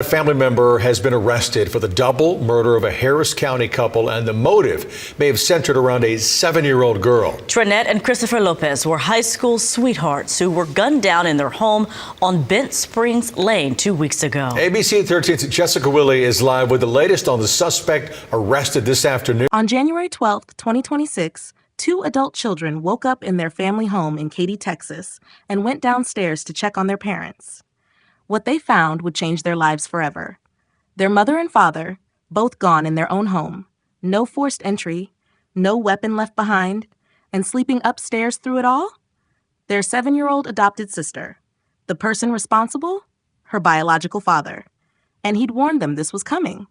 A family member has been arrested for the double murder of a Harris County couple, and the motive may have centered around a 7-year-old girl. Trinette and Christopher Lopez were high school sweethearts who were gunned down in their home on Bent Springs Lane 2 weeks ago. ABC 13's Jessica Willey is live with the latest on the suspect arrested this afternoon. On January 12, 2026, 2 adult children woke up in their family home in Katy, Texas, and went downstairs to check on their parents. What they found would change their lives forever. Their mother and father, both gone in their own home, no forced entry, no weapon left behind, and sleeping upstairs through it all? Their 7-year-old adopted sister. The person responsible? Her biological father. And he'd warned them this was coming.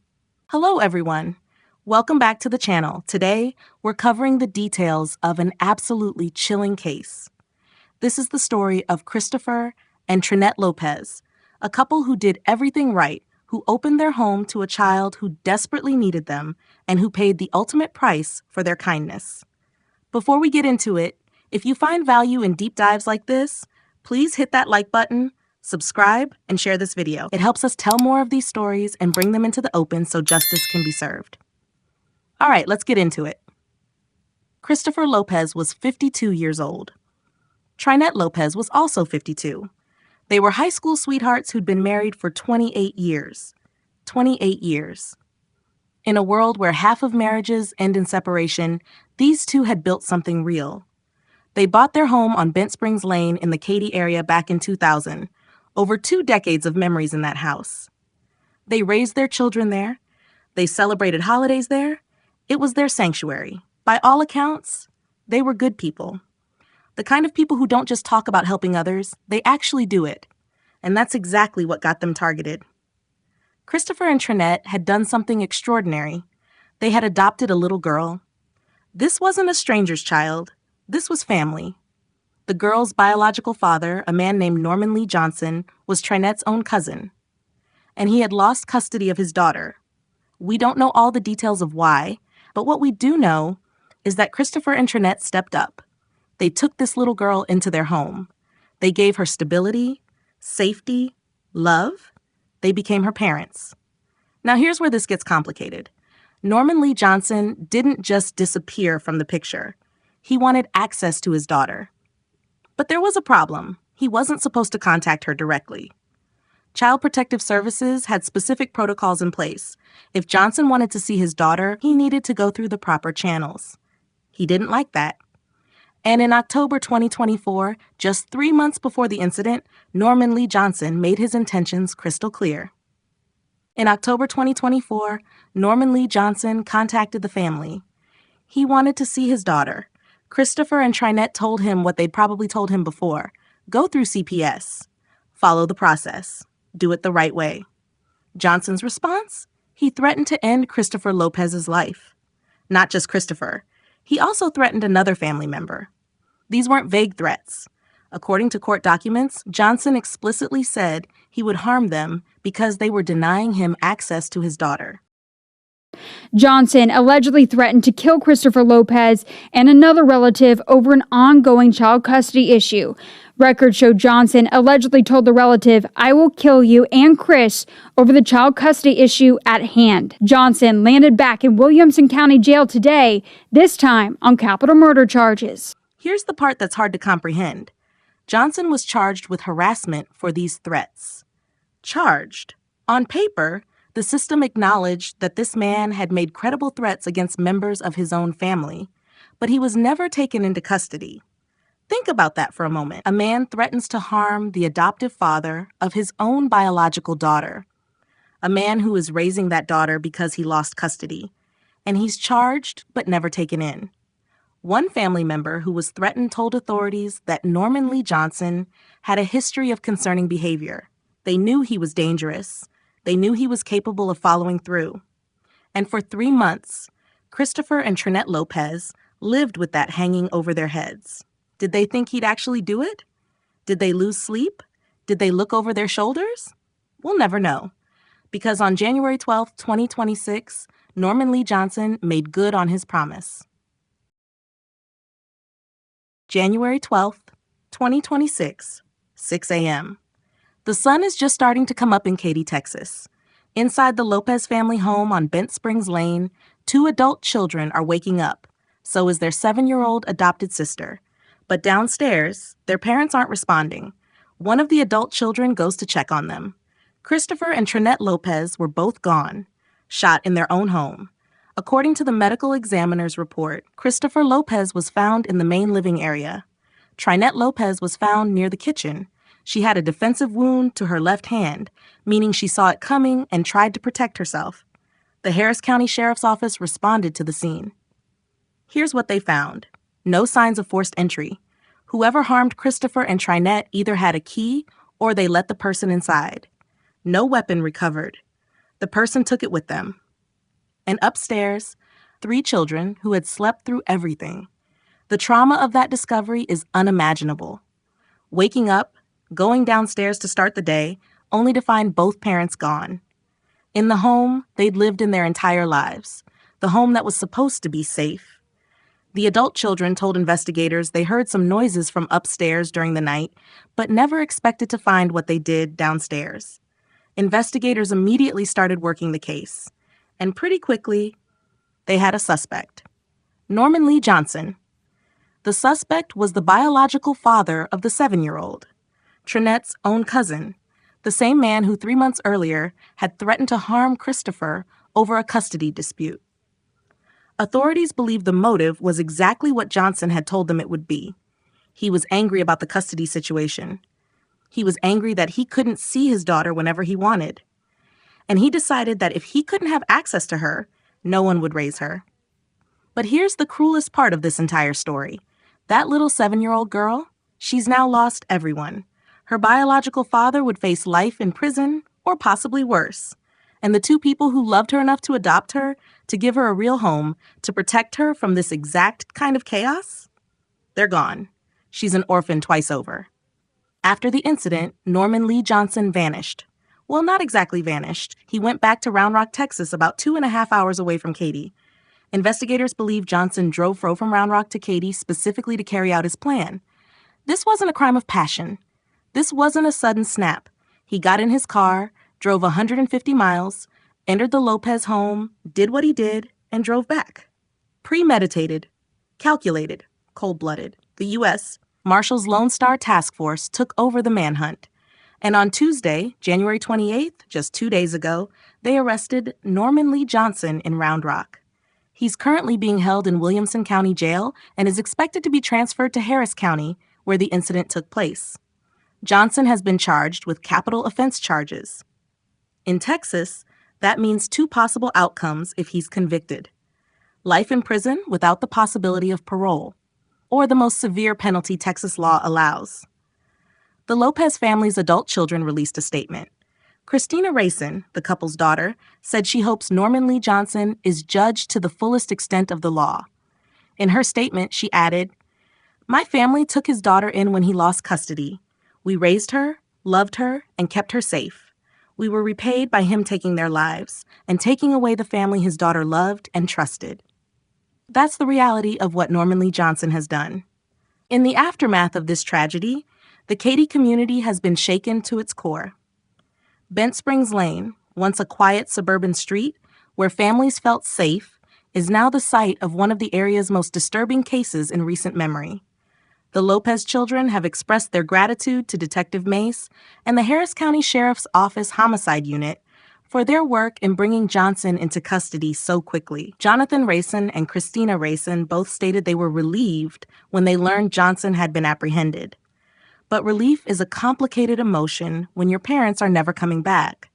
Hello, everyone. Welcome back to the channel. Today, we're covering the details of an absolutely chilling case. This is the story of Christopher and Trinette Lopez, a couple who did everything right, who opened their home to a child who desperately needed them, and who paid the ultimate price for their kindness. Before we get into it, if you find value in deep dives like this, please hit that like button, subscribe, and share this video. It helps us tell more of these stories and bring them into the open so justice can be served. All right, let's get into it. Christopher Lopez was 52 years old. Trinette Lopez was also 52. They were high school sweethearts who'd been married for 28 years. 28 years. In a world where half of marriages end in separation, these two had built something real. They bought their home on Bent Springs Lane in the Katy area back in 2000, over 2 decades of memories in that house. They raised their children there. They celebrated holidays there. It was their sanctuary. By all accounts, they were good people. The kind of people who don't just talk about helping others, they actually do it. And that's exactly what got them targeted. Christopher and Trinette had done something extraordinary. They had adopted a little girl. This wasn't a stranger's child. This was family. The girl's biological father, a man named Norman Lee Johnson, was Trinette's own cousin. And he had lost custody of his daughter. We don't know all the details of why, but what we do know is that Christopher and Trinette stepped up. They took this little girl into their home. They gave her stability, safety, love. They became her parents. Now here's where this gets complicated. Norman Lee Johnson didn't just disappear from the picture. He wanted access to his daughter. But there was a problem. He wasn't supposed to contact her directly. Child Protective Services had specific protocols in place. If Johnson wanted to see his daughter, he needed to go through the proper channels. He didn't like that. And in October 2024, just 3 months before the incident, Norman Lee Johnson made his intentions crystal clear. In October 2024, Norman Lee Johnson contacted the family. He wanted to see his daughter. Christopher and Trinette told him what they'd probably told him before. Go through CPS. Follow the process. Do it the right way. Johnson's response? He threatened to end Christopher Lopez's life. Not just Christopher. He also threatened another family member. These weren't vague threats. According to court documents, Johnson explicitly said he would harm them because they were denying him access to his daughter. Johnson allegedly threatened to kill Christopher Lopez and another relative over an ongoing child custody issue. Records show Johnson allegedly told the relative, "I will kill you and Chris over the child custody issue at hand." Johnson landed back in Williamson County Jail today, this time on capital murder charges. Here's the part that's hard to comprehend. Johnson was charged with harassment for these threats. Charged. On paper, the system acknowledged that this man had made credible threats against members of his own family, but he was never taken into custody. Think about that for a moment. A man threatens to harm the adoptive father of his own biological daughter. A man who is raising that daughter because he lost custody. And he's charged but never taken in. One family member who was threatened told authorities that Norman Lee Johnson had a history of concerning behavior. They knew he was dangerous. They knew he was capable of following through. And for 3 months, Christopher and Trinette Lopez lived with that hanging over their heads. Did they think he'd actually do it? Did they lose sleep? Did they look over their shoulders? We'll never know. Because on January 12, 2026, Norman Lee Johnson made good on his promise. January 12, 2026, 6 a.m. The sun is just starting to come up in Katy, Texas. Inside the Lopez family home on Bent Springs Lane, 2 adult children are waking up. So is their 7-year-old adopted sister. But downstairs, their parents aren't responding. One of the adult children goes to check on them. Christopher and Trinette Lopez were both gone, shot in their own home. According to the medical examiner's report, Christopher Lopez was found in the main living area. Trinette Lopez was found near the kitchen. She had a defensive wound to her left hand, meaning she saw it coming and tried to protect herself. The Harris County Sheriff's Office responded to the scene. Here's what they found. No signs of forced entry. Whoever harmed Christopher and Trinette either had a key or they let the person inside. No weapon recovered. The person took it with them. And upstairs, 3 children who had slept through everything. The trauma of that discovery is unimaginable. Waking up, going downstairs to start the day, only to find both parents gone. In the home they'd lived in their entire lives, the home that was supposed to be safe. The adult children told investigators they heard some noises from upstairs during the night, but never expected to find what they did downstairs. Investigators immediately started working the case, and pretty quickly, they had a suspect. Norman Lee Johnson. The suspect was the biological father of the 7-year-old, Trinette's own cousin, the same man who 3 months earlier had threatened to harm Christopher over a custody dispute. Authorities believe the motive was exactly what Johnson had told them it would be. He was angry about the custody situation. He was angry that he couldn't see his daughter whenever he wanted. And he decided that if he couldn't have access to her, no one would raise her. But here's the cruelest part of this entire story. That little 7-year-old girl, she's now lost everyone. Her biological father would face life in prison, or possibly worse. And the 2 people who loved her enough to adopt her, to give her a real home, to protect her from this exact kind of chaos, they're gone. She's an orphan twice over. After the incident, Norman Lee Johnson vanished. Well, not exactly vanished. He went back to Round Rock, Texas, about 2.5 hours away from Katy. Investigators believe Johnson drove from Round Rock to Katy specifically to carry out his plan. This wasn't a crime of passion. This wasn't a sudden snap. He got in his car, drove 150 miles, entered the Lopez home, did what he did, and drove back. Premeditated, calculated, cold-blooded. The U.S. Marshals Lone Star Task Force took over the manhunt. And on Tuesday, January 28th, just 2 days ago, they arrested Norman Lee Johnson in Round Rock. He's currently being held in Williamson County Jail and is expected to be transferred to Harris County, where the incident took place. Johnson has been charged with capital offense charges. In Texas, that means 2 possible outcomes if he's convicted: life in prison without the possibility of parole, or the most severe penalty Texas law allows. The Lopez family's adult children released a statement. Christina Rayson, the couple's daughter, said she hopes Norman Lee Johnson is judged to the fullest extent of the law. In her statement, she added, "My family took his daughter in when he lost custody. We raised her, loved her, and kept her safe. We were repaid by him taking their lives and taking away the family his daughter loved and trusted." That's the reality of what Norman Lee Johnson has done. In the aftermath of this tragedy, the Katy community has been shaken to its core. Bent Springs Lane, once a quiet suburban street where families felt safe, is now the site of one of the area's most disturbing cases in recent memory. The Lopez children have expressed their gratitude to Detective Mace and the Harris County Sheriff's Office Homicide Unit for their work in bringing Johnson into custody so quickly. Jonathan Rayson and Christina Rayson both stated they were relieved when they learned Johnson had been apprehended. But relief is a complicated emotion when your parents are never coming back.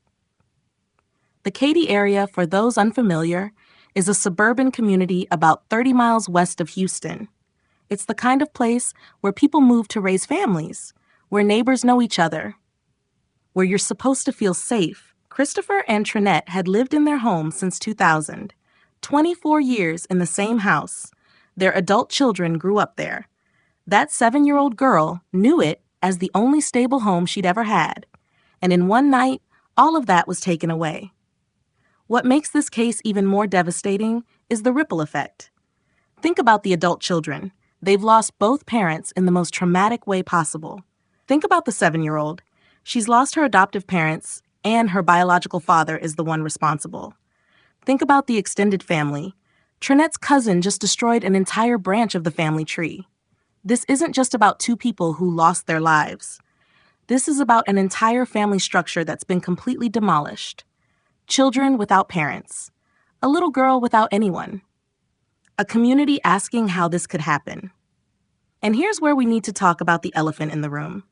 The Katy area, for those unfamiliar, is a suburban community about 30 miles west of Houston. It's the kind of place where people move to raise families, where neighbors know each other, where you're supposed to feel safe. Christopher and Trinette had lived in their home since 2000, 24 years in the same house. Their adult children grew up there. That 7-year-old girl knew it as the only stable home she'd ever had. And in one night, all of that was taken away. What makes this case even more devastating is the ripple effect. Think about the adult children. They've lost both parents in the most traumatic way possible. Think about the 7-year-old. She's lost her adoptive parents and her biological father is the one responsible. Think about the extended family. Trinette's cousin just destroyed an entire branch of the family tree. This isn't just about two people who lost their lives. This is about an entire family structure that's been completely demolished. Children without parents. A little girl without anyone. A community asking how this could happen. And here's where we need to talk about the elephant in the room.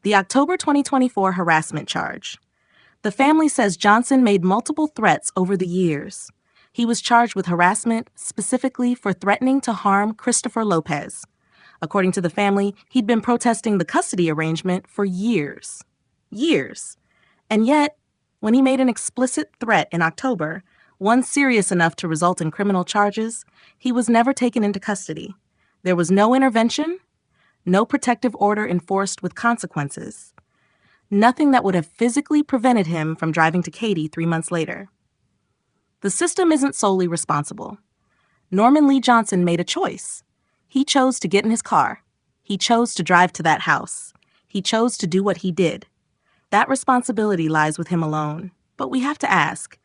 The October 2024 harassment charge. The family says Johnson made multiple threats over the years. He was charged with harassment specifically for threatening to harm Christopher Lopez. According to the family, he'd been protesting the custody arrangement for years. Years. And yet, when he made an explicit threat in October, one serious enough to result in criminal charges, he was never taken into custody. There was no intervention, no protective order enforced with consequences. Nothing that would have physically prevented him from driving to Katy 3 months later. The system isn't solely responsible. Norman Lee Johnson made a choice. He chose to get in his car. He chose to drive to that house. He chose to do what he did. That responsibility lies with him alone. But we have to ask,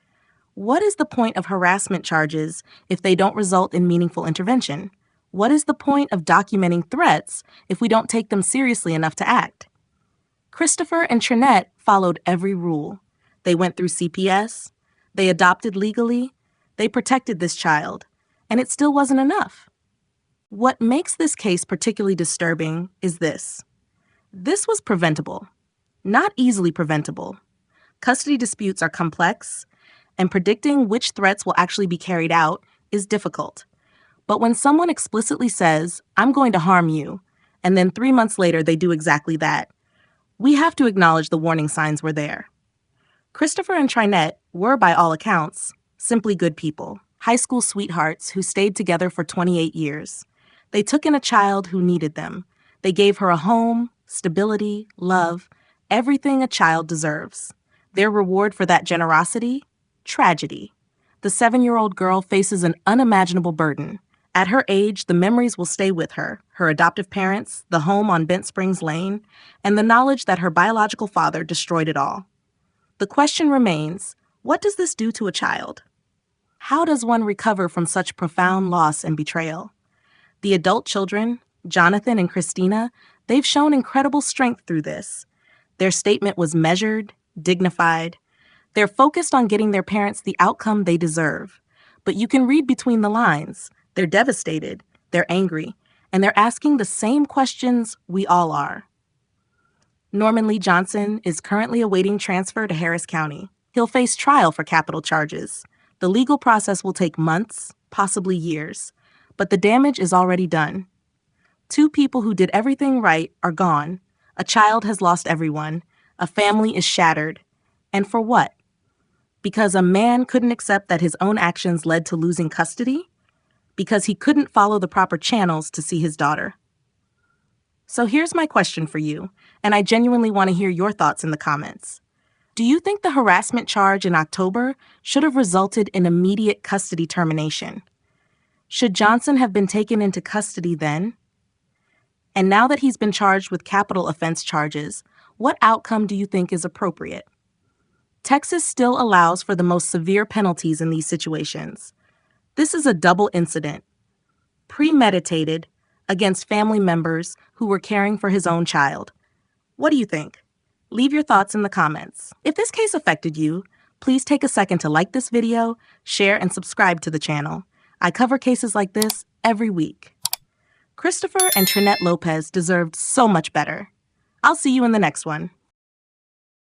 what is the point of harassment charges if they don't result in meaningful intervention? What is the point of documenting threats if we don't take them seriously enough to act? Christopher and Trinette followed every rule. They went through CPS. They adopted legally. They protected this child. And it still wasn't enough. What makes this case particularly disturbing is this. This was preventable, not easily preventable. Custody disputes are complex, and predicting which threats will actually be carried out is difficult. But when someone explicitly says, "I'm going to harm you," and then 3 months later they do exactly that, we have to acknowledge the warning signs were there. Christopher and Trinette were, by all accounts, simply good people, high school sweethearts who stayed together for 28 years. They took in a child who needed them. They gave her a home, stability, love, everything a child deserves. Their reward for that generosity? Tragedy. The 7-year-old girl faces an unimaginable burden. At her age, the memories will stay with her, her adoptive parents, the home on Bent Springs Lane, and the knowledge that her biological father destroyed it all. The question remains, what does this do to a child? How does one recover from such profound loss and betrayal? The adult children, Jonathan and Christina, they've shown incredible strength through this. Their statement was measured, dignified. They're focused on getting their parents the outcome they deserve. But you can read between the lines. They're devastated, they're angry, and they're asking the same questions we all are. Norman Lee Johnson is currently awaiting transfer to Harris County. He'll face trial for capital charges. The legal process will take months, possibly years, but the damage is already done. 2 people who did everything right are gone. A child has lost everyone. A family is shattered. And for what? Because a man couldn't accept that his own actions led to losing custody? Because he couldn't follow the proper channels to see his daughter. So here's my question for you, and I genuinely want to hear your thoughts in the comments. Do you think the harassment charge in October should have resulted in immediate custody termination? Should Johnson have been taken into custody then? And now that he's been charged with capital offense charges, what outcome do you think is appropriate? Texas still allows for the most severe penalties in these situations. This is a double incident, premeditated, against family members who were caring for his own child. What do you think? Leave your thoughts in the comments. If this case affected you, please take a second to like this video, share, and subscribe to the channel. I cover cases like this every week. Christopher and Trinette Lopez deserved so much better. I'll see you in the next one.